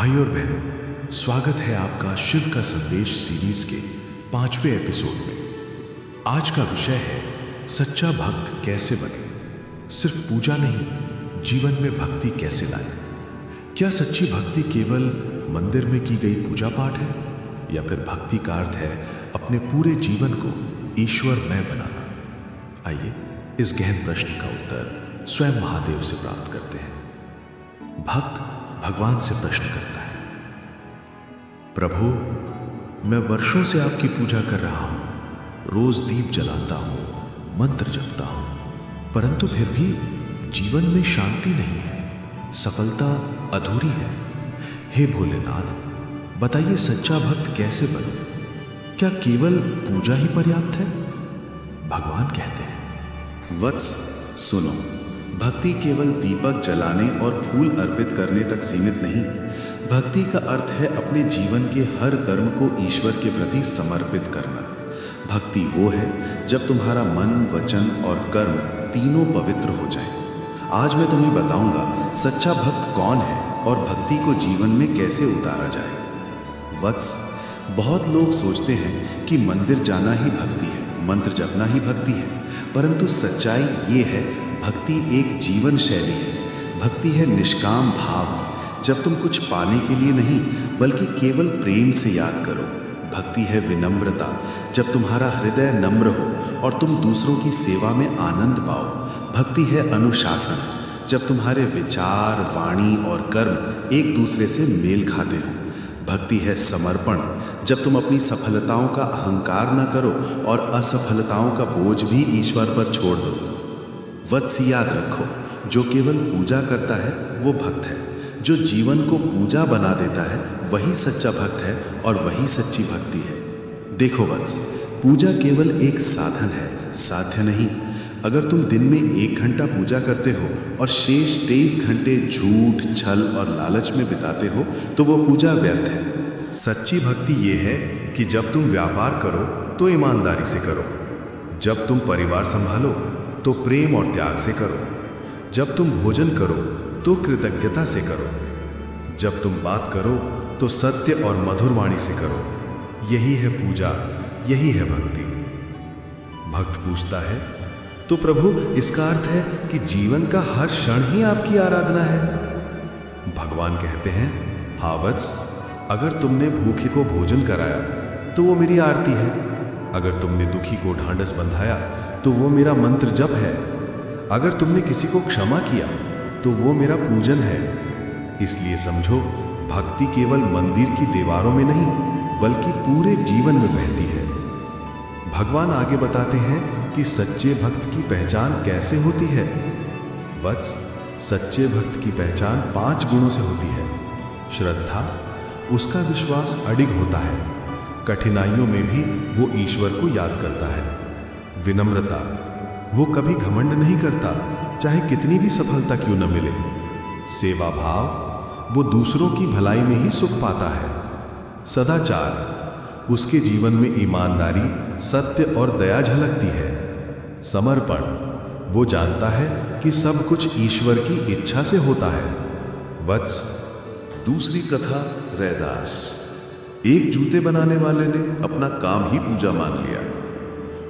भाई और बहनों, स्वागत है आपका शिव का संदेश सीरीज के 5वें एपिसोड में। आज का विषय है सच्चा भक्त कैसे बने। सिर्फ पूजा नहीं, जीवन में भक्ति कैसे लाए। क्या सच्ची भक्ति केवल मंदिर में की गई पूजा पाठ है, या फिर भक्ति का अर्थ है अपने पूरे जीवन को ईश्वरमय बनाना? आइए इस गहन प्रश्न का उत्तर स्वयं महादेव से प्राप्त करते हैं। भक्त भगवान से प्रश्न करता है, प्रभु, मैं वर्षों से आपकी पूजा कर रहा हूं, रोज दीप जलाता हूं, मंत्र जपता हूं, परंतु फिर भी जीवन में शांति नहीं है, सफलता अधूरी है। हे भोलेनाथ, बताइए सच्चा भक्त कैसे बनूं? क्या केवल पूजा ही पर्याप्त है? भगवान कहते हैं, वत्स सुनो, भक्ति केवल दीपक जलाने और फूल अर्पित करने तक सीमित नहीं। भक्ति का अर्थ है अपने जीवन के हर कर्म को ईश्वर के प्रति समर्पित करना। भक्ति वो है जब तुम्हारा मन, वचन और कर्म तीनों पवित्र हो जाए। आज मैं तुम्हें बताऊंगा सच्चा भक्त कौन है और भक्ति को जीवन में कैसे उतारा जाए। वत्स, बहुत लोग सोचते हैं कि मंदिर जाना ही भक्ति है, मंत्र जपना ही भक्ति है, परंतु सच्चाई ये है भक्ति एक जीवन शैली है। भक्ति है निष्काम भाव, जब तुम कुछ पाने के लिए नहीं बल्कि केवल प्रेम से याद करो। भक्ति है विनम्रता, जब तुम्हारा हृदय नम्र हो और तुम दूसरों की सेवा में आनंद पाओ। भक्ति है अनुशासन, जब तुम्हारे विचार, वाणी और कर्म एक दूसरे से मेल खाते हो। भक्ति है समर्पण, जब तुम अपनी सफलताओं का अहंकार न करो और असफलताओं का बोझ भी ईश्वर पर छोड़ दो। वत्स, याद रखो, जो केवल पूजा करता है वो भक्त है। जो जीवन को पूजा बना देता है वही सच्चा भक्त है और वही सच्ची भक्ति है। देखो वत्स, पूजा केवल एक साधन है, साध्य नहीं। अगर तुम दिन में 1 घंटा पूजा करते हो और शेष 23 घंटे झूठ, छल और लालच में बिताते हो तो वो पूजा व्यर्थ है। सच्ची भक्ति ये है कि जब तुम व्यापार करो तो ईमानदारी से करो, जब तुम परिवार संभालो तो प्रेम और त्याग से करो, जब तुम भोजन करो तो कृतज्ञता से करो, जब तुम बात करो तो सत्य और मधुर वाणी से करो। यही है पूजा, यही है भक्ति। भक्त पूछता है, तो प्रभु इसका अर्थ है कि जीवन का हर क्षण ही आपकी आराधना है? भगवान कहते हैं, हाँ वत्स, अगर तुमने भूखे को भोजन कराया तो वो मेरी आरती है। अगर तुमने दुखी को ढांढस बंधाया तो वो मेरा मंत्र जप है। अगर तुमने किसी को क्षमा किया तो वो मेरा पूजन है। इसलिए समझो, भक्ति केवल मंदिर की दीवारों में नहीं बल्कि पूरे जीवन में बहती है। भगवान आगे बताते हैं कि सच्चे भक्त की पहचान कैसे होती है। वत्स, सच्चे भक्त की पहचान 5 गुणों से होती है। श्रद्धा, उसका विश्वास अडिग होता है, कठिनाइयों में भी वो ईश्वर को याद करता है। विनम्रता, वो कभी घमंड नहीं करता, चाहे कितनी भी सफलता क्यों न मिले। सेवा भाव, वो दूसरों की भलाई में ही सुख पाता है। सदाचार, उसके जीवन में ईमानदारी, सत्य और दया झलकती है। समर्पण, वो जानता है कि सब कुछ ईश्वर की इच्छा से होता है। वत्स, दूसरी कथा रैदास। एक जूते बनाने वाले ने अपना काम ही पूजा मान लिया।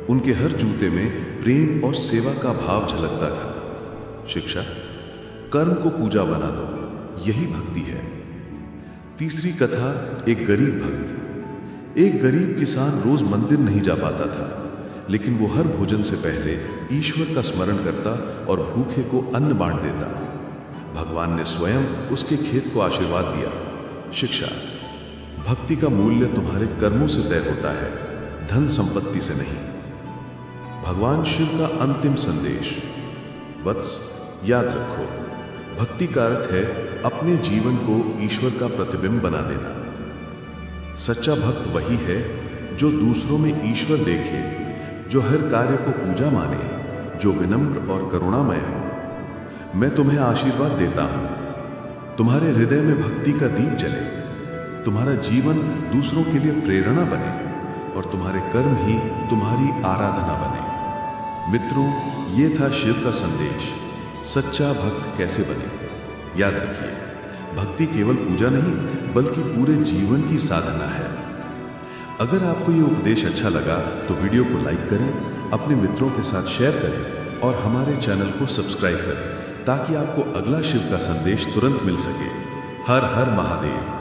उनके हर जूते में प्रेम और सेवा का भाव झलकता था। शिक्षा, कर्म को पूजा बना दो, यही भक्ति है। तीसरी कथा एक गरीब भक्त। एक गरीब किसान रोज मंदिर नहीं जा पाता था, लेकिन वो हर भोजन से पहले ईश्वर का स्मरण करता और भूखे को अन्न बांट देता। भगवान ने स्वयं उसके खेत को आशीर्वाद दिया। शिक्षा, भक्ति का मूल्य तुम्हारे कर्मों से तय होता है, धन संपत्ति से नहीं। भगवान शिव का अंतिम संदेश। वत्स, याद रखो, भक्ति का अर्थ है अपने जीवन को ईश्वर का प्रतिबिंब बना देना। सच्चा भक्त वही है जो दूसरों में ईश्वर देखे, जो हर कार्य को पूजा माने, जो विनम्र और करुणामय हो। मैं तुम्हें आशीर्वाद देता हूं, तुम्हारे हृदय में भक्ति का दीप जले, तुम्हारा जीवन दूसरों के लिए प्रेरणा बने और तुम्हारे कर्म ही तुम्हारी आराधना बने। मित्रों, ये था शिव का संदेश, सच्चा भक्त कैसे बने। याद रखिए, भक्ति केवल पूजा नहीं बल्कि पूरे जीवन की साधना है। अगर आपको ये उपदेश अच्छा लगा तो वीडियो को लाइक करें, अपने मित्रों के साथ शेयर करें और हमारे चैनल को सब्सक्राइब करें ताकि आपको अगला शिव का संदेश तुरंत मिल सके। हर हर महादेव।